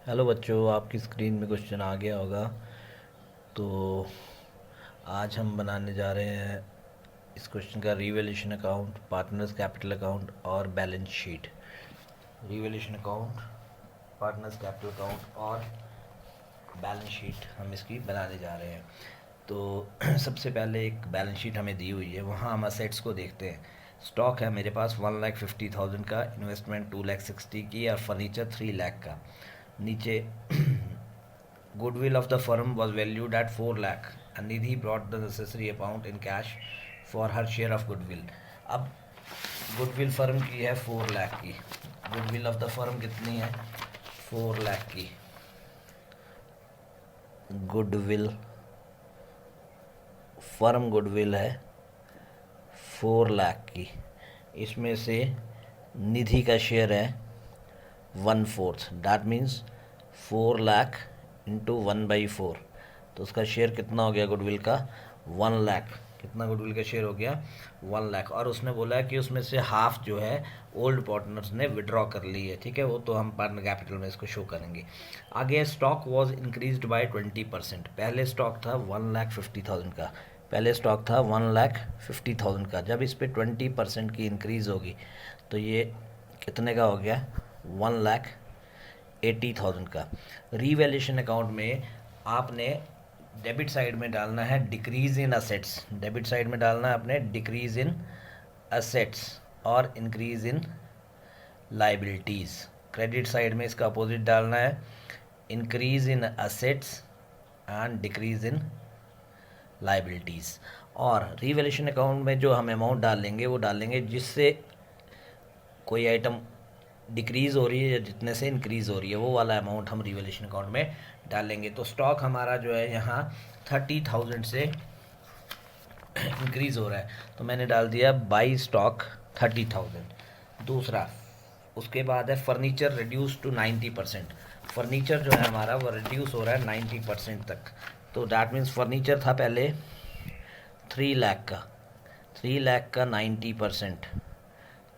Hello बच्चों, आपकी screen में क्वेश्चन आ गया होगा। तो आज हम बनाने जा रहे हैं इस क्वेश्चन का revaluation account, partners capital account और balance sheet. Revaluation account, partners capital account और बैलेंस शीट हम इसकी बनाने जा रहे हैं। तो सबसे पहले एक बैलेंस शीट हमें दी हुई है, वहाँ हम असेट्स को देखते हैं। स्टॉक है मेरे पास 1,50,000 का, इन्वेस्टमेंट 2,60,000 की और फर्नीचर 3 लाख का। नीचे goodwill of the firm was valued at 4 lakh and Nidhi brought the necessary amount in cash for her share of goodwill। अब गुडविल फर्म की है 4 लाख की। गुडविल ऑफ द फर्म कितनी है? 4 लाख की। गुडविल फर्म गुडविल है 4 लाख की। इसमें से निधि का शेयर है 1/4, दैट मीन्स 4 लाख इंटू 1/4। तो उसका शेयर कितना हो गया गुडविल का? 1 लाख। कितना गुडविल का शेयर हो गया? 1 लाख। और उसने बोला कि उसमें से हाफ जो है ओल्ड पार्टनर्स ने विड्रॉ कर ली है। ठीक है, वो तो हम पार्टनर कैपिटल में इसको शो करेंगे। आगे स्टॉक वॉज इंक्रीज्ड बाय 20%। पहले स्टॉक था 1,50,000 का। पहले स्टॉक था 1,50,000 का। जब इस पर 20% की इंक्रीज़ होगी तो ये कितने का हो गया? 1,80,000 का। रीवैल्यूएशन अकाउंट में आपने डेबिट साइड में डालना है decrease in assets. Debit side में डालना है आपने डिक्रीज इन असेट्स और increase in liabilities. Credit side में इसका अपोजिट डालना है increase in assets and decrease in liabilities. और रीवैल्यूएशन अकाउंट में जो हम अमाउंट डालेंगे वो डालेंगे जिससे कोई आइटम डिक्रीज़ हो रही है या जितने से इंक्रीज़ हो रही है, वो वाला अमाउंट हम रिवैल्यूएशन अकाउंट में डालेंगे। तो स्टॉक हमारा जो है यहाँ 30,000 से इंक्रीज़ हो रहा है, तो मैंने डाल दिया बाई स्टॉक 30,000। दूसरा, उसके बाद है फर्नीचर रिड्यूस टू 90%। फर्नीचर जो है हमारा वो रिड्यूस हो रहा है 90% तक। तो डैट मीन्स फर्नीचर था पहले 3 लाख का। 3 लाख का 90%,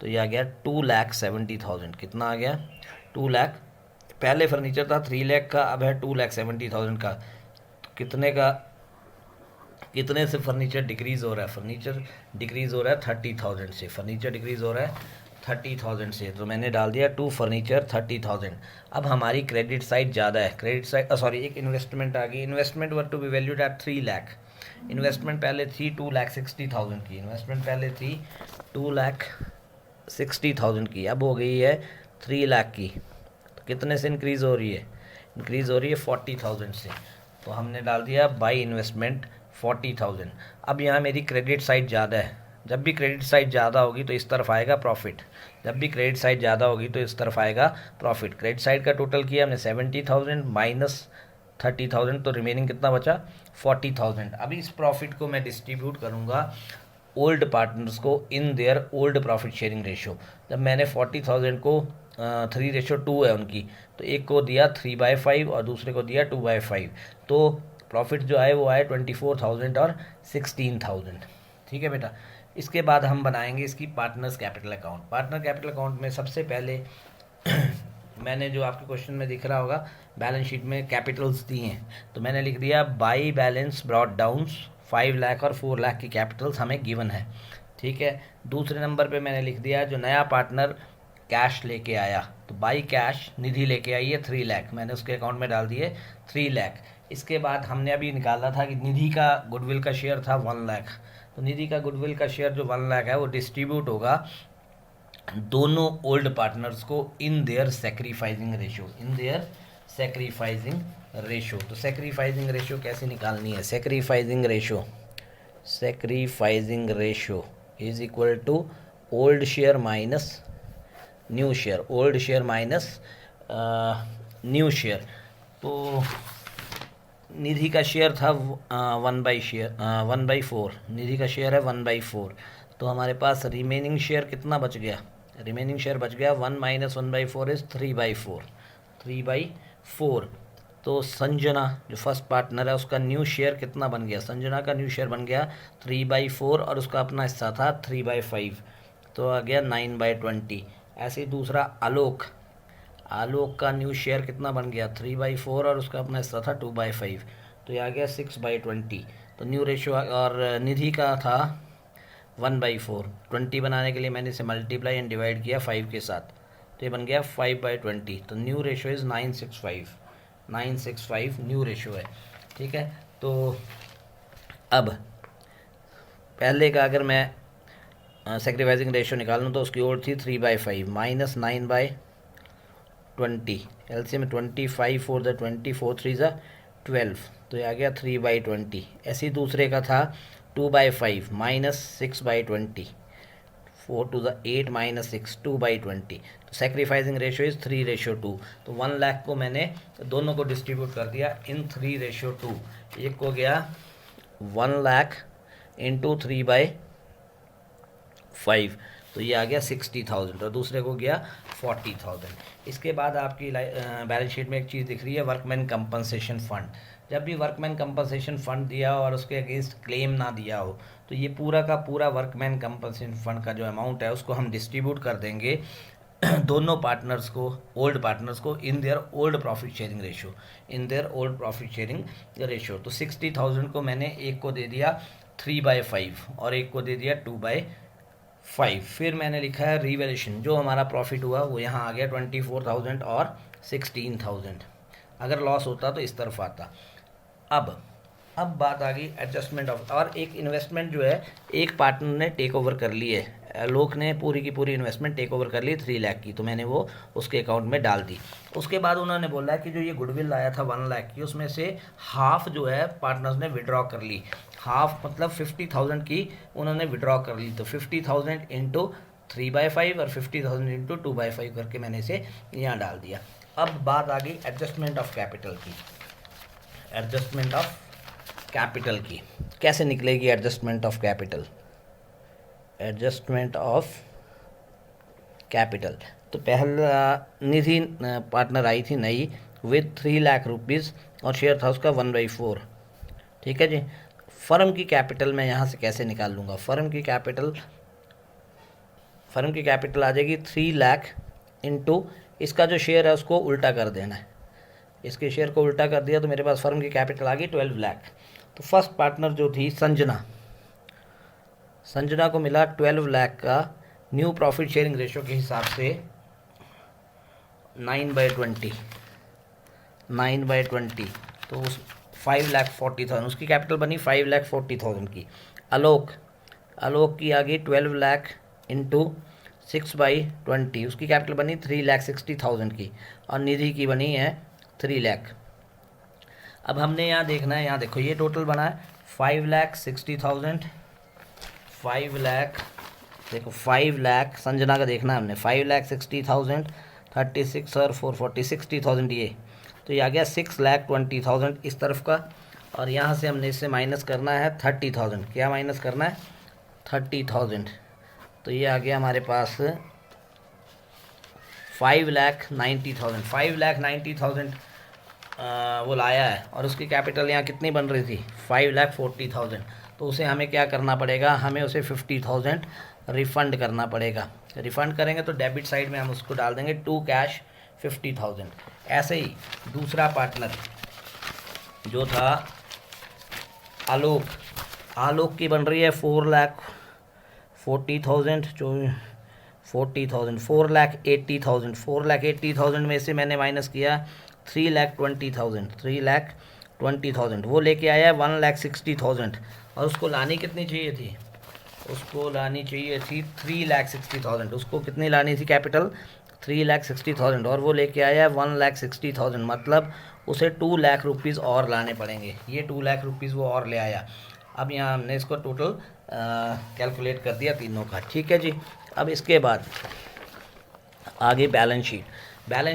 तो ये आ गया 2,70,000। कितना आ गया? 2 लाख। पहले फर्नीचर था 3 लाख का, अब है 2,70,000 का। तो कितने से फर्नीचर डिक्रीज़ हो रहा है? फर्नीचर डिक्रीज़ हो रहा है 30,000 से। फर्नीचर डिक्रीज़ हो रहा है 30,000 से, तो मैंने डाल दिया टू फर्नीचर 30,000। अब हमारी क्रेडिट साइड ज़्यादा है। क्रेडिट साइड सॉरी, एक इन्वेस्टमेंट आ गई। Investment were to be valued at 3 lakh. Investment पहले थी 2,60,000 की। इन्वेस्टमेंट पहले थी 2,60,000 की, अब हो गई है 3 लाख की। तो कितने से इंक्रीज़ हो रही है? इंक्रीज़ हो रही है 40,000 से। तो हमने डाल दिया बाई इन्वेस्टमेंट 40,000। अब यहाँ मेरी क्रेडिट साइड ज़्यादा है। जब भी क्रेडिट साइड ज़्यादा होगी तो इस तरफ आएगा प्रॉफिट। जब भी क्रेडिट साइड ज़्यादा होगी तो इस तरफ आएगा प्रॉफिट। क्रेडिट साइड का टोटल किया हमने 70,000 माइनस 30,000, तो रिमेनिंग कितना बचा? 40,000। अभी इस प्रॉफिट को मैं डिस्ट्रीब्यूट करूँगा ओल्ड पार्टनर्स को in their old profit sharing ratio. जब मैंने 40,000 को 3:2 है उनकी, तो एक को दिया 3/5 और दूसरे को दिया 2/5। तो प्रॉफिट जो आए वो आए 24,000 और 16,000। ठीक है बेटा। इसके बाद हम बनाएंगे इसकी partners capital account. Partner capital account में सबसे पहले मैंने जो आपके क्वेश्चन में दिख रहा होगा बैलेंस शीट में कैपिटल्स दिए हैं, तो मैंने लिख दिया by balance brought downs 5 lakh और 4 लाख की कैपिटल्स हमें गिवन है। ठीक है। दूसरे नंबर पे मैंने लिख दिया जो नया पार्टनर कैश लेके आया, तो बाई कैश निधि लेके आई है 3 लाख, मैंने उसके अकाउंट में डाल दिए 3 लाख। इसके बाद हमने अभी निकाला था कि निधि का गुडविल का शेयर था 1 लाख। तो निधि का गुडविल का शेयर जो 1 लाख है वो डिस्ट्रीब्यूट होगा दोनों ओल्ड पार्टनर्स को in their sacrificing ratio. In their sacrificing ratio. तो सेक्रीफाइसिंग रेशो कैसे निकालनी है? Sacrificing ratio is equal to old share minus new share. Old share minus new share. तो निधि का शेयर था 1/4। निधि का शेयर है 1/4। तो हमारे पास रिमेनिंग शेयर कितना बच गया? रिमेनिंग शेयर बच गया 1 माइनस 1/4 इज 3/4। 3/4। तो संजना जो फर्स्ट पार्टनर है उसका न्यू शेयर कितना बन गया? संजना का न्यू शेयर बन गया 3/4 और उसका अपना हिस्सा था 3/5, तो आ गया 9/20। ऐसे ही दूसरा आलोक आलोक का न्यू शेयर कितना बन गया 3/4 और उसका अपना हिस्सा था 2/5, तो ये आ गया 6/20। तो न्यू रेशियो और निधि का था 1/4। 20 बनाने के लिए मैंने इसे मल्टीप्लाई एंड डिवाइड किया 5 के साथ, तो ये बन गया 5/20। तो new ratio is 965। 965 new ratio है। ठीक है, तो अब पहले का अगर मैं सेक्रीफाइसिंग रेशियो निकालूँ तो उसकी ओर थी 3/5 माइनस 9/20। एलसीएम में 25 4 द 20 4 3 ज़ा 12, तो ये आ गया 3/20। ऐसे ही दूसरे का था 2/5 माइनस 6/20, 4 to the 8 minus 6 2/20। तो सेक्रीफाइसिंग रेशियो इज़ 3/2। तो 1 लाख को मैंने दोनों को डिस्ट्रीब्यूट कर दिया इन 3/2। एक को गया 1 लाख इंटू 3/5, तो ये आ गया 60,000 और दूसरे को गया 40,000। इसके बाद आपकी बैलेंस शीट में एक चीज़ दिख रही है, वर्कमैन कंपनसेशन फ़ंड। जब भी वर्कमैन कंपनसेशन फ़ंड दिया हो और उसके अगेंस्ट क्लेम ना दिया हो, तो ये पूरा का पूरा वर्कमैन कंपनसेशन फ़ंड का जो अमाउंट है उसको हम डिस्ट्रीब्यूट कर देंगे दोनों पार्टनर्स को, ओल्ड पार्टनर्स को, in their old profit sharing ratio, in their old profit sharing ratio. तो 60,000 को मैंने एक को दे दिया 3/5 और एक को दे दिया 2/5। फिर मैंने लिखा है रिवैल्यूएशन, जो हमारा प्रॉफिट हुआ वो यहाँ आ गया 24,000 और 16,000। अगर लॉस होता तो इस तरफ आता। अब बात आ गई एडजस्टमेंट ऑफ, और एक इन्वेस्टमेंट जो है एक पार्टनर ने टेक ओवर कर ली है, लोक ने पूरी की पूरी इन्वेस्टमेंट टेक ओवर कर ली 3 लाख की, तो मैंने वो उसके अकाउंट में डाल दी। उसके बाद उन्होंने बोला कि जो ये गुडविल आया था 1 लाख की, उसमें से हाफ जो है पार्टनर्स ने विड्रॉ कर ली। हाफ मतलब 50,000 की उन्होंने विड्रॉ कर ली। तो 50,000 इंटू 3/5 और 50,000 इंटू 2/5 करके मैंने इसे यहाँ डाल दिया। अब बात आ गई एडजस्टमेंट ऑफ कैपिटल की। एडजस्टमेंट ऑफ कैपिटल की कैसे निकलेगी adjustment of capital? Adjustment of capital, तो पहला निधि पार्टनर आई थी नई विद 3 लाख रुपीज़ और शेयर था उसका 1/4। ठीक है जी। फर्म की कैपिटल मैं यहाँ से कैसे निकाल लूँगा? फर्म की कैपिटल आ जाएगी 3 लाख इंटू इसका जो शेयर है उसको उल्टा कर देना है। इसके शेयर को उल्टा कर दिया तो मेरे पास फर्म की कैपिटल आ गई 12 लाख। तो फर्स्ट पार्टनर जो थी संजना को मिला 12 लाख का न्यू प्रॉफिट शेयरिंग रेशियो के हिसाब से 9/20। तो उस 5,40,000 उसकी कैपिटल बनी 5,40,000 की। आलोक की आ गई 12 लाख इंटू 6/20, उसकी कैपिटल बनी 3,60,000 की, और निधि की बनी है 3 लाख। अब हमने यहाँ देखना है, यहाँ देखो ये टोटल बना है 5,60,000, 5 लाख, देखो 5 लाख संजना का देखना है हमने, 5,60,000, 36 और 440 60,000 ये, तो ये आ गया 6,20,000 इस तरफ का। और यहाँ से हमने इससे माइनस करना है 30,000। क्या माइनस करना है? 30,000। तो ये आ गया हमारे पास 5,90,000। 5,90,000 वो लाया है और उसकी कैपिटल यहाँ कितनी बन रही थी 5,40,000। तो उसे हमें क्या करना पड़ेगा? हमें उसे 50,000 रिफ़ंड करना पड़ेगा। रिफ़ंड करेंगे तो डेबिट साइड में हम उसको डाल देंगे टू कैश 50,000। ऐसे ही दूसरा पार्टनर जो था आलोक की बन रही है 4,40,000, जो 40,000 4,80,000। 4,80,000 में से मैंने माइनस किया 3,20,000। वो लेके आया है 1,60,000 और उसको लानी कितनी चाहिए थी? उसको लानी चाहिए थी 3,60,000। उसको कितनी लानी थी कैपिटल? 3,60,000 और वो लेके आया है 1,60,000, मतलब उसे 2 लाख रुपीज़ और लाने पड़ेंगे। ये 2 लाख रुपीज़ वो और ले आया। अब यहाँ हमने इसको टोटल कैलकुलेट कर दिया तीनों का। ठीक है जी। अब इसके बाद आगे बैलेंस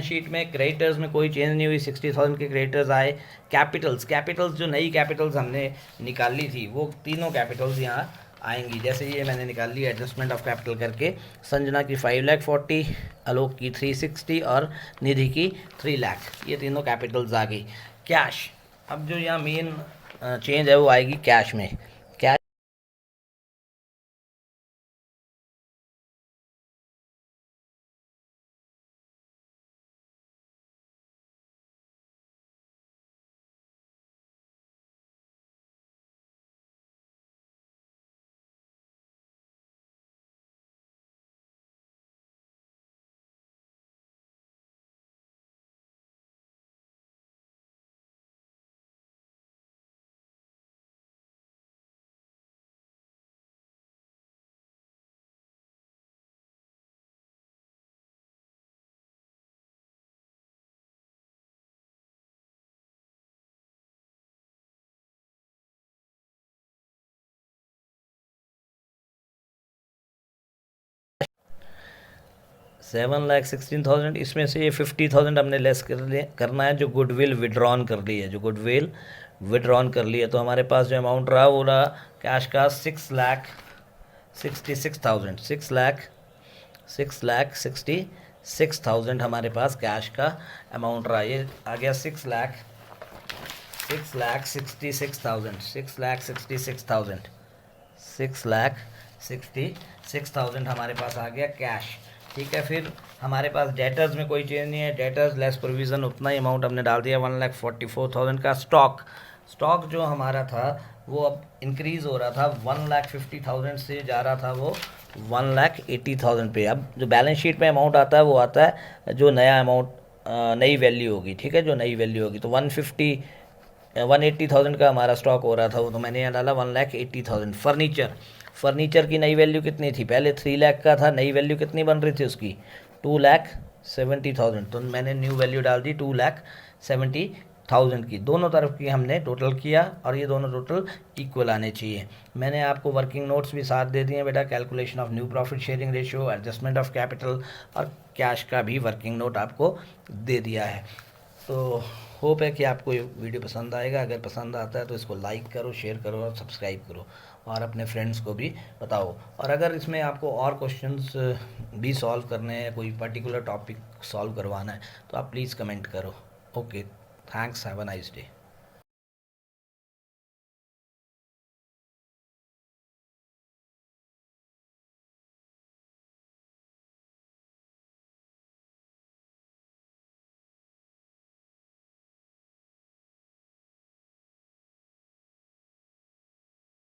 शीट में क्रेडिटर्स में कोई चेंज नहीं हुई, 60,000 के क्रेडिटर्स आए। कैपिटल्स जो नई कैपिटल्स हमने निकाली थी वो तीनों कैपिटल्स यहाँ आएंगी। जैसे ये मैंने निकाल ली एडजस्टमेंट ऑफ कैपिटल करके, संजना की 5,40,000, आलोक की 360 और निधि की 3 लाख, ये तीनों कैपिटल्स आ गई। कैश, अब जो यहाँ मेन चेंज है वो आएगी कैश में। 7,16,000, इसमें से ये 50,000 हमने लेस करना है जो गुडविल विड्रॉन कर ली है, जो गुडविल विड्रॉन कर ली है। तो हमारे पास जो अमाउंट रहा वो रहा कैश का 6,66,000, 6,66,000 हमारे पास कैश का अमाउंट रहा। ये आ गया 6,66,000, 6,66,000 हमारे पास आ गया कैश। ठीक है, फिर हमारे पास डेटर्स में कोई चेंज नहीं है, डेटर्स लेस प्रोविज़न उतना ही अमाउंट हमने डाल दिया 1,44,000 का। स्टॉक जो हमारा था वो अब इंक्रीज़ हो रहा था, 1,50,000 से जा रहा था वो 1,80,000 पे। अब जो बैलेंस शीट में अमाउंट आता है वो आता है जो नया अमाउंट नई वैल्यू होगी। ठीक है, जो नई वैल्यू होगी तो 180,000 का हमारा स्टॉक हो रहा था वो, तो मैंने यहाँ डाला 1,80,000। फर्नीचर की नई वैल्यू कितनी थी, पहले 3 लाख का था, नई वैल्यू कितनी बन रही थी उसकी 2,70,000, तो मैंने न्यू वैल्यू डाल दी 2,70,000 की। दोनों तरफ की हमने टोटल किया और ये दोनों टोटल इक्वल आने चाहिए। मैंने आपको वर्किंग नोट्स भी साथ दे दिए बेटा, calculation of new profit sharing ratio, adjustment of capital और कैश का भी वर्किंग नोट आपको दे दिया है। तो होप है कि आपको ये वीडियो पसंद आएगा। अगर पसंद आता है तो इसको लाइक करो, शेयर करो और सब्सक्राइब करो और अपने फ्रेंड्स को भी बताओ। और अगर इसमें आपको और क्वेश्चंस भी सॉल्व करने हैं, कोई पर्टिकुलर टॉपिक सॉल्व करवाना है तो आप प्लीज़ कमेंट करो। Okay, thanks, have a nice day.